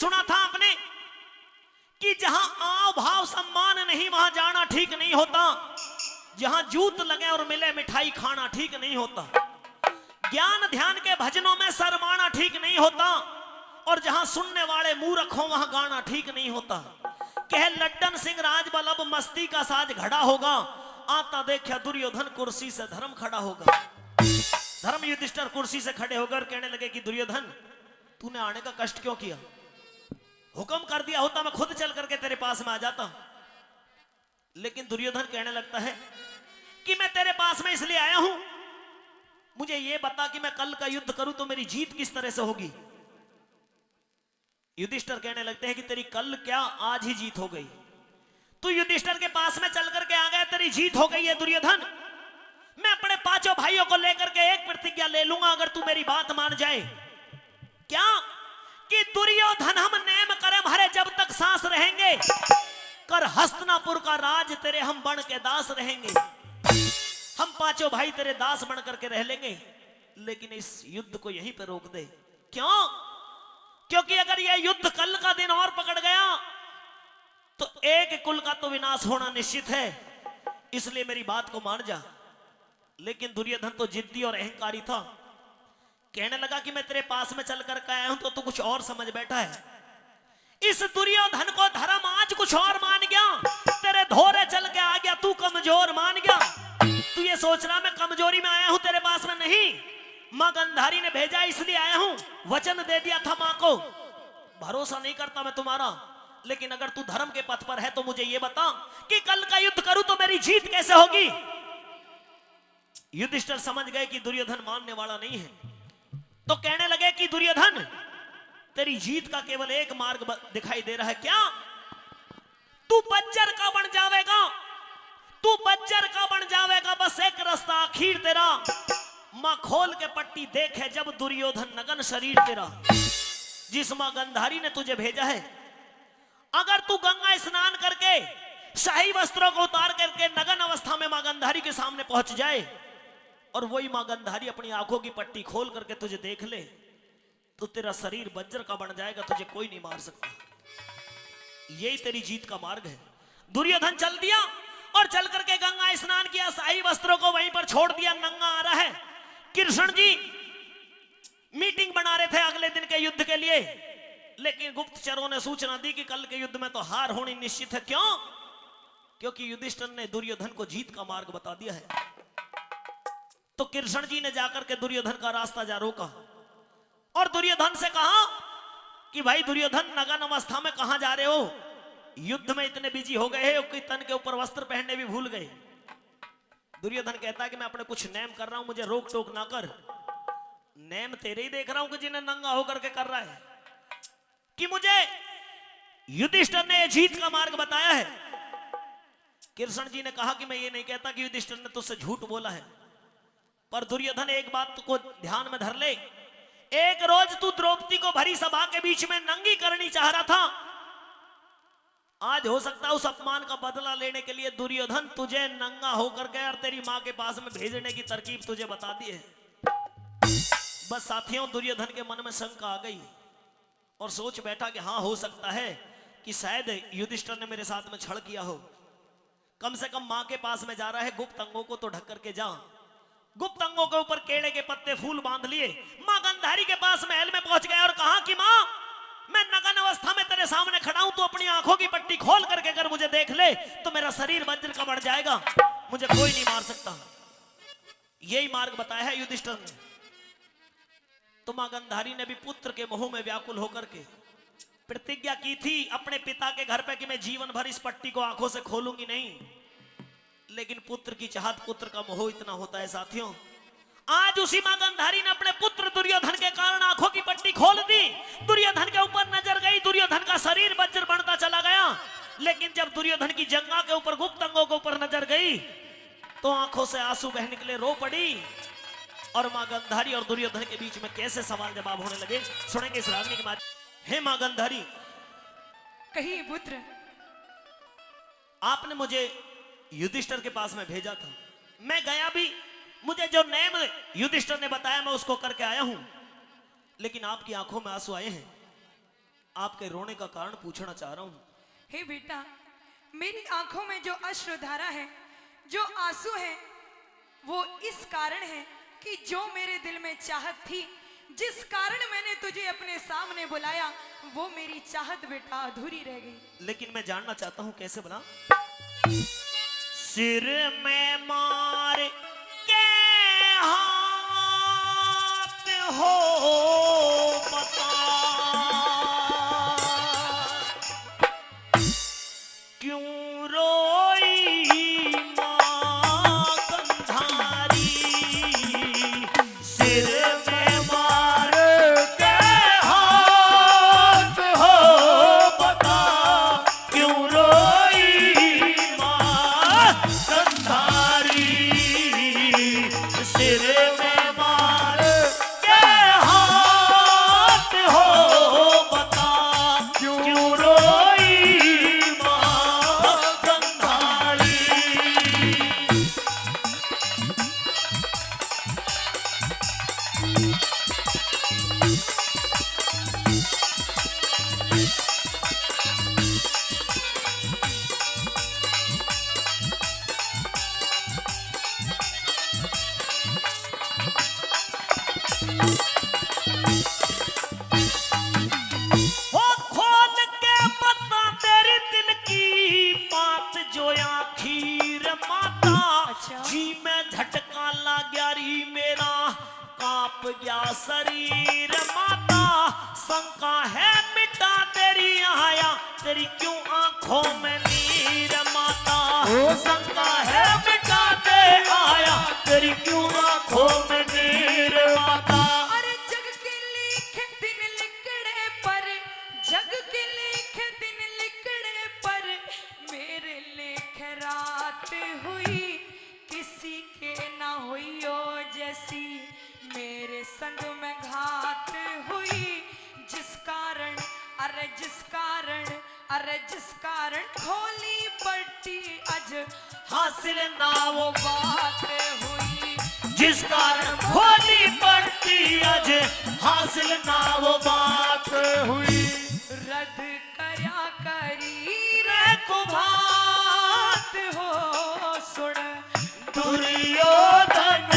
सुना था आपने कि जहां आव भाव सम्मान नहीं वहां जाना ठीक नहीं होता, जहां जूत लगे और मिले मिठाई खाना ठीक नहीं होता, ज्ञान ध्यान के भजनों में शर्माना ठीक नहीं होता, और जहां सुनने वाले मूर्ख हो वहां गाना ठीक नहीं होता। कह लड्डन सिंह राजबल्लभ मस्ती का साज घड़ा होगा, आता देखा दुर्योधन कुर्सी से धर्म खड़ा होगा। धर्म युधिष्ठिर कुर्सी से खड़े होकर कहने लगे कि दुर्योधन तूने आने का कष्ट क्यों किया, हुक्म कर दिया होता मैं खुद चल करके तेरे पास में आ जाता। लेकिन दुर्योधन कहने लगता है कि मैं तेरे पास में इसलिए आया हूं, मुझे यह बता कि मैं कल का युद्ध करूं तो मेरी जीत किस तरह से होगी। युधिष्ठिर कहने लगते हैं कि तेरी कल क्या आज ही जीत हो गई, तू युधिष्ठिर के पास में चल करके आ गया, तेरी जीत हो गई है दुर्योधन। मैं अपने पांचों भाइयों को लेकर के एक प्रतिज्ञा ले लूंगा अगर तू मेरी बात मान जाए। क्या कि दुर्योधन हम नेम करम हरे जब तक सांस रहेंगे, कर हस्तिनापुर का राज तेरे हम बन के दास रहेंगे। हम पांचों भाई तेरे दास बन करके रह लेंगे, लेकिन इस युद्ध को यहीं पे रोक दे। क्यों? क्योंकि अगर यह युद्ध कल का दिन और पकड़ गया तो एक कुल का तो विनाश होना निश्चित है, इसलिए मेरी बात को मान जा। लेकिन दुर्योधन तो जिद्दी और अहंकारी था, कहने लगा कि मैं तेरे पास में चल कर आया हूं तो तू कुछ और समझ बैठा है। इस दुर्योधन को धर्म आज कुछ और मान गया, तेरे धोरे चल के आ गया, तू कमजोर मान गया। तू ये सोच रहा मैं कमजोरी में आया हूं तेरे पास में, नहीं, मां गंधारी ने भेजा इसलिए आया हूं, वचन दे दिया था मां को। भरोसा नहीं करता मैं तुम्हारा, लेकिन अगर तू धर्म के पथ पर है तो मुझे ये बता कि कल का युद्ध करूं तो मेरी जीत कैसे होगी। युधिष्ठिर समझ गए कि दुर्योधन मानने वाला नहीं है, तो कहने लगे कि दुर्योधन तेरी जीत का केवल एक मार्ग दिखाई दे रहा है। क्या? तू बज्जर का बन जाएगा, तू बज्जर का बन जाएगा, बस एक रास्ता आखिर तेरा, मां खोल के पट्टी देखे जब दुर्योधन नगन शरीर तेरा। जिस मां गंधारी ने तुझे भेजा है, अगर तू गंगा स्नान करके शाही वस्त्रों को उतार करके नगन अवस्था में मां गंधारी के सामने पहुंच जाए और वही मां गंधारी अपनी आंखों की पट्टी खोल करके तुझे देख ले तो तेरा शरीर वज्र का बन जाएगा, तुझे कोई नहीं मार सकता। यही तेरी जीत का मार्ग है। दुर्योधन चल दिया और चल करके गंगा स्नान किया, शाही वस्त्रों को वहीं पर छोड़ दिया, नंगा आ रहा है। कृष्ण जी मीटिंग बना रहे थे अगले दिन के युद्ध के लिए, लेकिन गुप्तचरों ने सूचना दी कि कल के युद्ध में तो हार होनी निश्चित है। क्यों? क्योंकि युधिष्ठिर ने दुर्योधन को जीत का मार्ग बता दिया है। तो कृष्ण जी ने जाकर के दुर्योधन का रास्ता जा रोका और दुर्योधन से कहा कि भाई दुर्योधन नगन अवस्था में कहां जा रहे हो, युद्ध में इतने बिजी हो गए हो कि तन के ऊपर वस्त्र पहनने भी भूल गए। दुर्योधन कहता है कि मैं अपने कुछ नेम कर रहा हूं, मुझे रोक टोक ना कर। नेम तेरे ही देख रहा हूं कि जिन्हें नंगा होकर के कर रहा है, कि मुझे युधिष्ठिर ने जीत का मार्ग बताया है। कृष्ण जी ने कहा कि मैं ये नहीं कहता कि युधिष्ठिर ने तुझसे झूठ बोला है, पर दुर्योधन एक बात को ध्यान में धर ले, एक रोज तू द्रौपदी को भरी सभा के बीच में नंगी करनी चाह रहा था, आज हो सकता है उस अपमान का बदला लेने के लिए दुर्योधन तुझे नंगा होकर के और तेरी मां के पास में भेजने की तरकीब तुझे बता दी है। बस साथियों, दुर्योधन के मन में शंका आ गई और सोच बैठा कि हाँ, हो सकता है कि शायद युधिष्ठिर ने मेरे साथ में छल किया हो। कम से कम मां के पास में जा रहा है, गुप्त अंगों को तो ढक करके जा। गुप्त अंगों के ऊपर केले के पत्ते फूल बांध लिए, मां गंधारी के पास महल में पहुंच गया और कहा कि मां, मैं नगन अवस्था में तेरे सामने खड़ा हूं, तो अपनी आंखों की पट्टी खोल करके अगर मुझे देख ले तो मेरा शरीर वज्र का बढ़ जाएगा, मुझे कोई नहीं मार सकता। यही मार्ग बताया है युधिष्ठिर ने। तो मां गंधारी ने भी पुत्र के मोह में व्याकुल होकर के प्रतिज्ञा की थी अपने पिता के घर पे कि मैं जीवन भर इस पट्टी को आंखों से खोलूंगी नहीं। लेकिन पुत्र की चाहत, पुत्र का मोह इतना होता है साथियों। आज उसी मां गंधारी ने अपने पुत्र दुर्योधन के कारण आंखों की पट्टी खोल दी। दुर्योधन के ऊपर नजर गई, दुर्योधन का शरीर वज्र बनता चला गया। लेकिन जब दुर्योधन की जंगा के ऊपर, गुप्त अंगों के ऊपर नजर गई तो आंखों से आंसू बह निकले, रो पड़ी। और मां गंधारी और दुर्योधन के बीच में कैसे सवाल जवाब होने लगे, सुनेंगे इस रागनी के माध्यम। हे मां गंधारी, कहिए पुत्र। आपने मुझे युधिष्ठिर के पास में भेजा था, मैं गया भी, मुझे जो नेम युधिष्ठिर ने बताया मैं उसको करके आया हूं, लेकिन आपकी आंखों में आंसू आए हैं। आपके रोने का कारण पूछना चाह रहा हूं। हे बेटा, मेरी आंखों में जो अश्रुधारा है, जो आंसू है, वो इस कारण है कि जो मेरे दिल में चाहत थी, जिस कारण मैंने तुझे अपने सामने बुलाया, वो मेरी चाहत बेटा अधूरी रह गई। लेकिन मैं जानना चाहता हूं कैसे बना। सिर में मार के हाथ हो बता, क्यों रोई मां गंधारी। सिर में मार के हाथ हो बता, क्यों रोई मां गंधारी। सिर में मार के हाथ हो बता, क्यों रोई मां गंधारी। हो खोल के बता तेरी दिल की बात, जो आखिर माता। अच्छा। जी में झटका लग गया री मेरा, कांप गया शरीर माता। शंका है मिटा तेरी आया, तेरी क्यों आंखों में नीर माता। शंका है मिटा दे आया, तेरी क्यों आंखों में नीर माता। अरे जग के लिखे दिन लिखड़े पर, जग के लिखे दिन लिखड़े पर, मेरे लेख रात हुई, किसी के ना हुई ओ जैसी। मेरे संग में घात हुई, जिस कारण, अरे जिस कारण, अरे जिस कारण खोली पट्टी अज हासिल ना वो बात हुई। जिस कारण खोली पड़ती आज, हासिल ना वो बात हुई। रद्द करया करी रे को बात हो सुन। दुर्योधन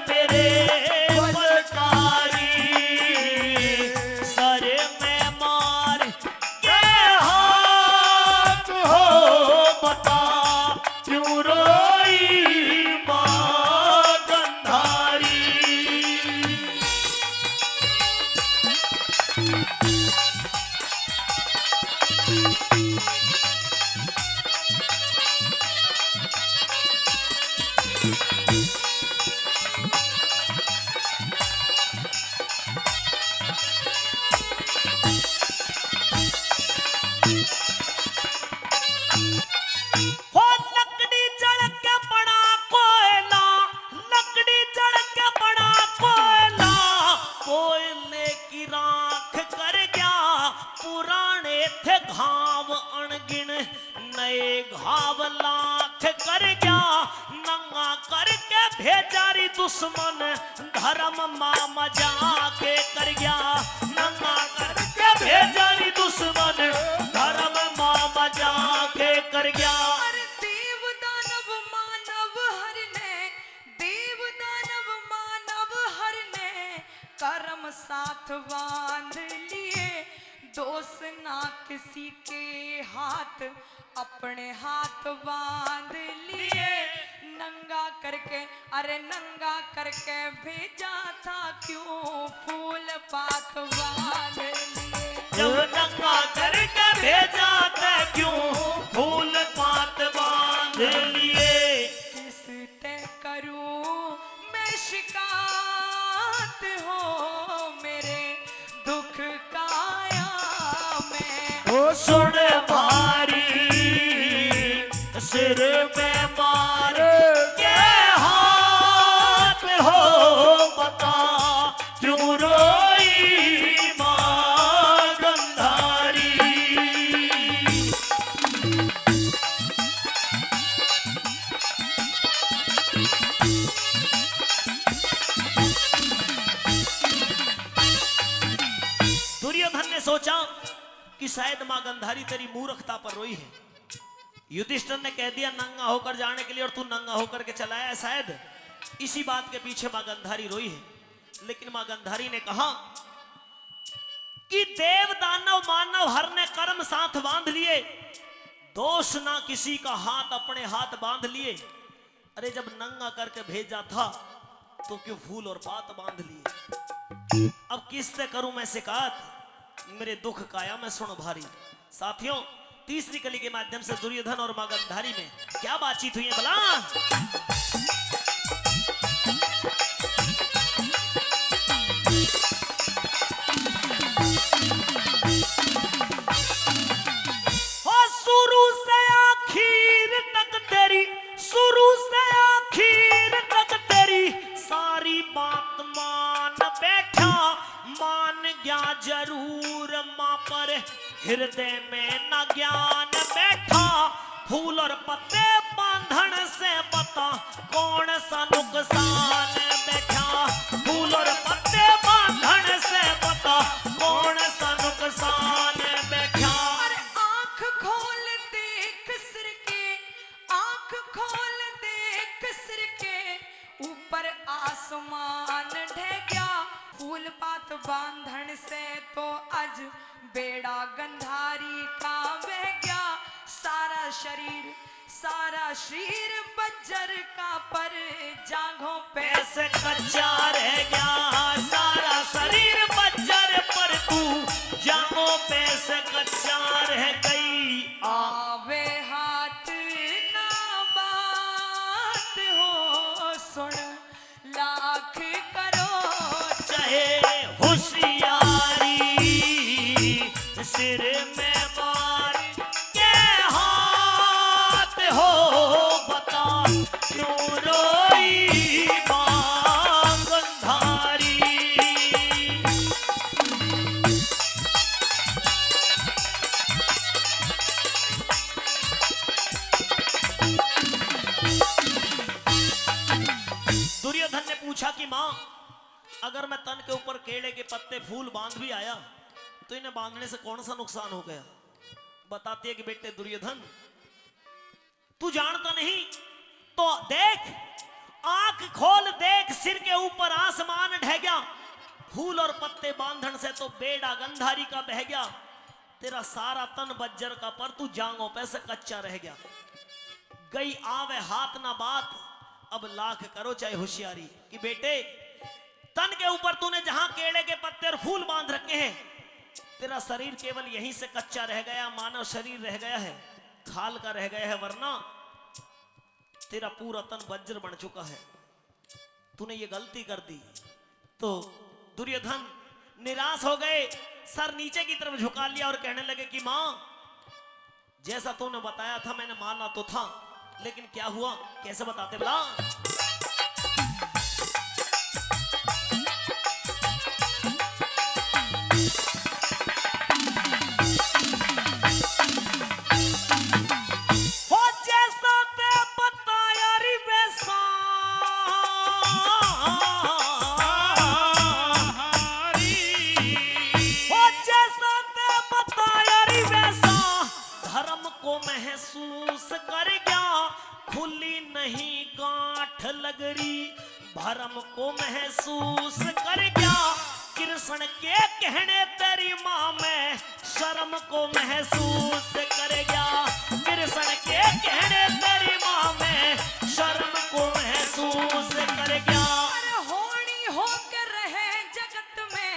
मेरे बलकारी। सर में मार के हाथ हो बता, क्यों रोई मां गंधारी। हो लकड़ी जड़ के बड़ा कोयला, लकड़ी जड़ के बड़ा कोयला। कोयले की राख कर गया, पुराने थे घाव अनगिन, नए घाव लाख कर गया। नंगा करके भेजारी दुश्मन, धर्म मामा जाके कर गया। नंगा करके भेजारी दुश्मन, धर्म मामा जाके कर गया। अरे देव दानव मानव हर ने, देव दानव मानव हर ने, कर्म साथ बांध लिए। दोष ना किसी के हाथ, अपने हाथ बांध लिए। नंगा करके, अरे नंगा करके भेजा था, क्यों फूल पात बांध लिए। जब नंगा करके भेजा था, क्यों फूल पात बांध लिए। किस ते करूं मैं शिकायत हो, मेरे दुख काया मैं। सुन भारी, सिर में मार के हाथ हो बता, क्यों रोई मां गंधारी। दुर्योधन ने सोचा शायद मां गंधारी तेरी मूर्खता पर रोई है। युधिष्ठिर ने कह दिया नंगा होकर जाने के लिए और तू नंगा होकर के चला आया, शायद इसी बात के पीछे मां गंधारी रोई है। लेकिन मां गंधारी ने कहा कि देव दानव मानव हर ने कर्म साथ बांध लिए, दोष ना किसी का हाथ अपने हाथ बांध लिए। अरे जब नंगा करके भेजा था तो क्यों फूल और पात बांध लिए। अब किससे करूं मैं शिकायत, मेरे दुख काया में सुन भारी। साथियों, तीसरी कली के माध्यम से दुर्योधन और मां गंधारी में क्या बातचीत हुई है भला। शुरू से आखिर तक तेरी, शुरू से आखिर तक तेरी सारी बात मान बैठा, मान गया जरूर मां पर हृदय में न ज्ञान बैठा। फूल और पत्ते बांधन से बता कौन सा नुकसान बैठा, फूल और पत्ते बांधन से बता कौन सा नुकसान बैठा। आंख खोल देख सिर के, आंख खोल देख सिर के ऊपर आसमान ढह गया। फूल पात बांधन से तो आज बेड़ा गंधारी का बह गया। सारा शरीर बज्जर का पर जांघों पे से कच्चा रह गया। सारा शरीर बज्जर पर तू जांघों पे से कच्चा रह गई। आवे हाथ ना बात हो सुन लाख करो चाहे होशियारी, सिर में मार के हाथ हो बता क्यों रोई मां गंधारी। दुर्योधन ने पूछा कि मां, अगर मैं तन के ऊपर केले के पत्ते फूल बांध भी आया तो इन्हें बांधने से कौन सा नुकसान हो गया। बताती है कि बेटे दुर्योधन, तू जानता नहीं तो देख, आंख खोल देख, सिर के ऊपर आसमान ढह गया। फूल और पत्ते बांधन से तो बेड़ा गंधारी का बह गया। तेरा सारा तन बज्जर का पर तू जांघों पे से कच्चा रह गया। गई आवे हाथ ना बात, अब लाख करो चाहे होशियारी। कि बेटे, तन के ऊपर तूने जहां केले के पत्ते और फूल बांध रखे हैं, तेरा शरीर केवल यहीं से कच्चा रह गया, मानव शरीर रह गया है, खाल का रह गया है, वरना तेरा पूरा तन वज्र बन चुका है। तूने ये गलती कर दी। तो दुर्योधन निराश हो गए, सर नीचे की तरफ झुका लिया और कहने लगे कि मां, जैसा तूने बताया था मैंने माना तो था, लेकिन क्या हुआ कैसे बताते बला। महसूस कर गया, खुली नहीं गांठ लगरी, भरम को महसूस कर गया। कृष्ण के कहने तेरी मां में शर्म को महसूस कर गया। कृष्ण के कहने तेरी मां में शर्म को महसूस कर गया। होनी होकर रहे जगत में,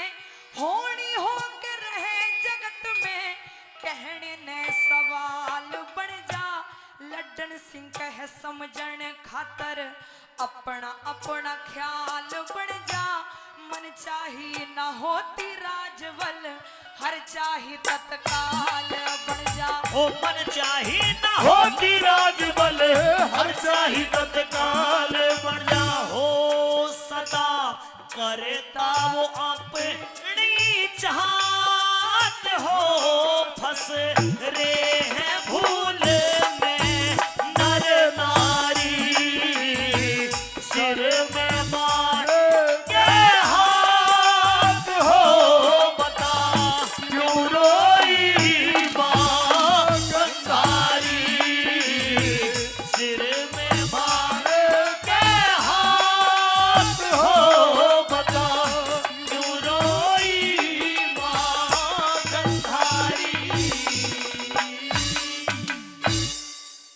होनी होकर रहे जगत में, कहने ने सवाल बन जा। लड्डन सिंह कह समझण खातर अपना अपना ख्याल बन जा। मन चाही ना होती राजवल, हर चाही तत्काल बन जा। ओ मन चाही ना होती राजबल, हर चाही तत्काल बन जा। हो सदा करता वो अपनी चाहत हो, फंस रे हैं भूल में नर नारी। सिर में मार के हाथ हो बता क्यों रोई हाँ